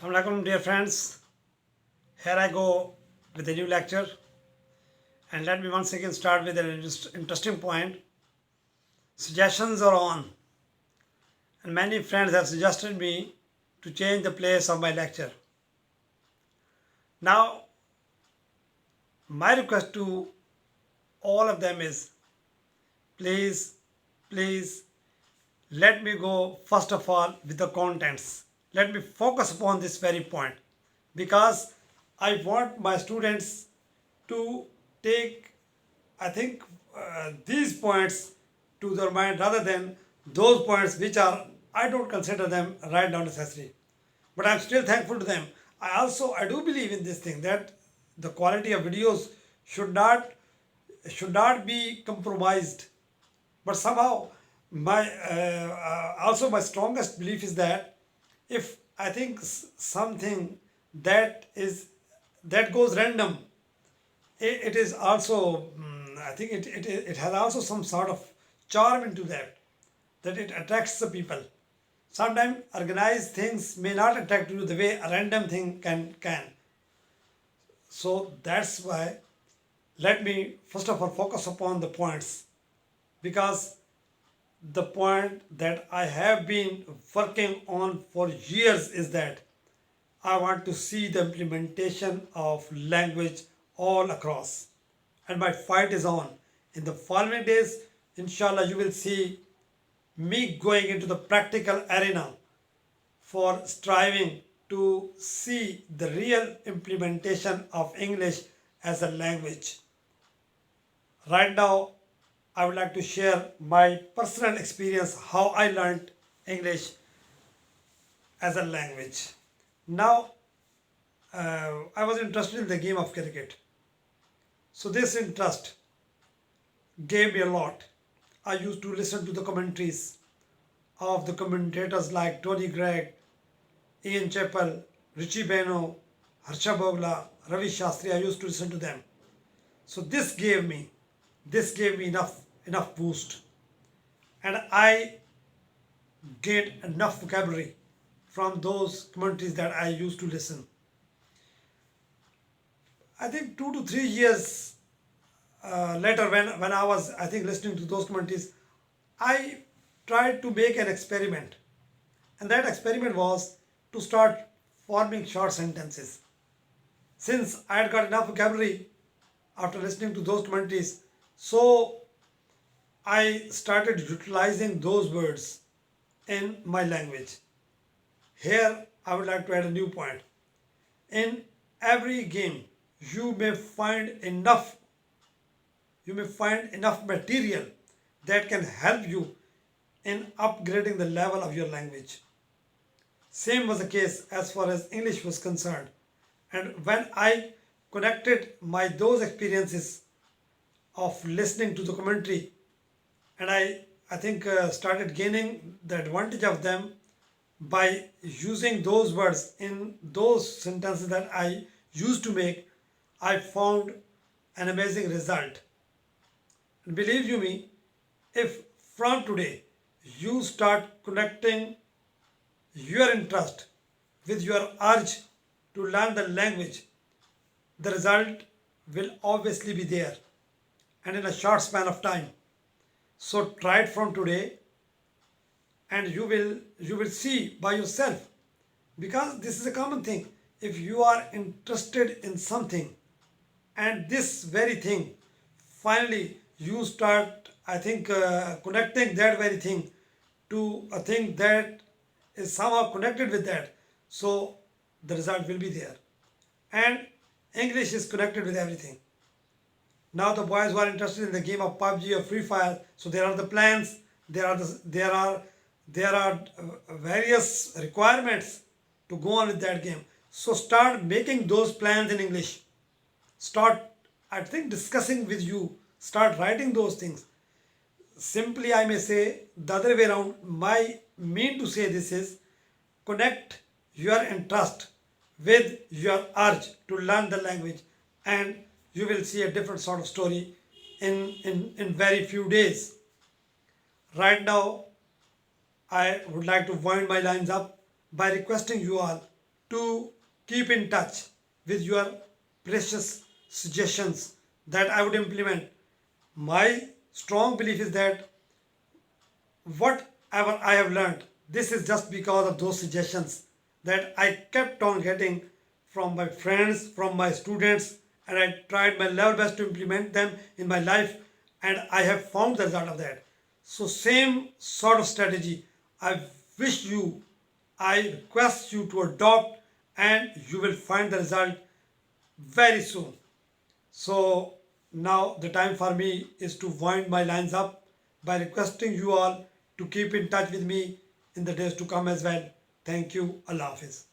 Assalamualaikum, dear friends. Here I go with a new lecture, and let me once again start with an interesting point. Suggestions are on, and many friends have suggested me to change the place of my lecture. Now, my request to all of them is please, please let me go first of all with the contents. Let me focus upon this very point because I want my students to take, I think, these points to their mind rather than those points which are, I don't consider them right now necessary. But I'm still thankful to them. I do believe in this thing that the quality of videos should not should not be compromised, but somehow my strongest belief is that if I think something that is that goes random, it is also I think it has also some sort of charm into that it attracts the people. Sometimes organized things may not attract you the way a random thing can. So that's why let me first of all focus upon the points, because the point that I have been working on for years is that I want to see the implementation of language all across. And my fight is on. In the following days, inshallah, you will see me going into the practical arena for striving to see the real implementation of English as a language. Right now, I would like to share my personal experience how I learned English as a language. Now, I was interested in the game of cricket. So, this interest gave me a lot. I used to listen to the commentaries of the commentators like Tony Gregg, Ian Chappell, Richie Beno, Harsha Bogla, Ravi Shastri. I used to listen to them. So this gave me enough boost, and I gained enough vocabulary from those commentaries that I used to listen. I think 2 to 3 years later, when I was I think listening to those commentaries, I tried to make an experiment, and that experiment was to start forming short sentences. Since I had got enough vocabulary after listening to those commentaries, so I started utilizing those words in my language. Here, I would like to add a new point. In every game, you may find enough material that can help you in upgrading the level of your language. Same was the case as far as English was concerned. And when I connected my those experiences of listening to the commentary, and I think started gaining the advantage of them by using those words in those sentences that I used to make, I found an amazing result. And believe you me, if from today you start connecting your interest with your urge to learn the language, the result will obviously be there and in a short span of time. So try it from today, and you will see by yourself, because this is a common thing. If you are interested in something and this very thing, finally you start I think connecting that very thing to a thing that is somehow connected with that, so the result will be there. And English is connected with everything. Now the boys who are interested in the game of PUBG or Free Fire, so there are the plans, there are various requirements to go on with that game. So start making those plans in English. Start, I think, discussing with you. Start writing those things. Simply, I may say the other way around. My mean to say this is connect your interest with your urge to learn the language, and you will see a different sort of story in very few days. Right now, I would like to wind my lines up by requesting you all. to keep in touch with your precious suggestions that I would implement. My strong belief is that whatever I have learned, this is just because of those suggestions that I kept on getting from my friends, from my students, and I tried my level best to implement them in my life, and I have found the result of that. So, same sort of strategy I wish you, I request you to adopt, and you will find the result very soon. So now the time for me is to wind my lines up by requesting you all to keep in touch with me in the days to come as well. Thank you. Allah Hafiz.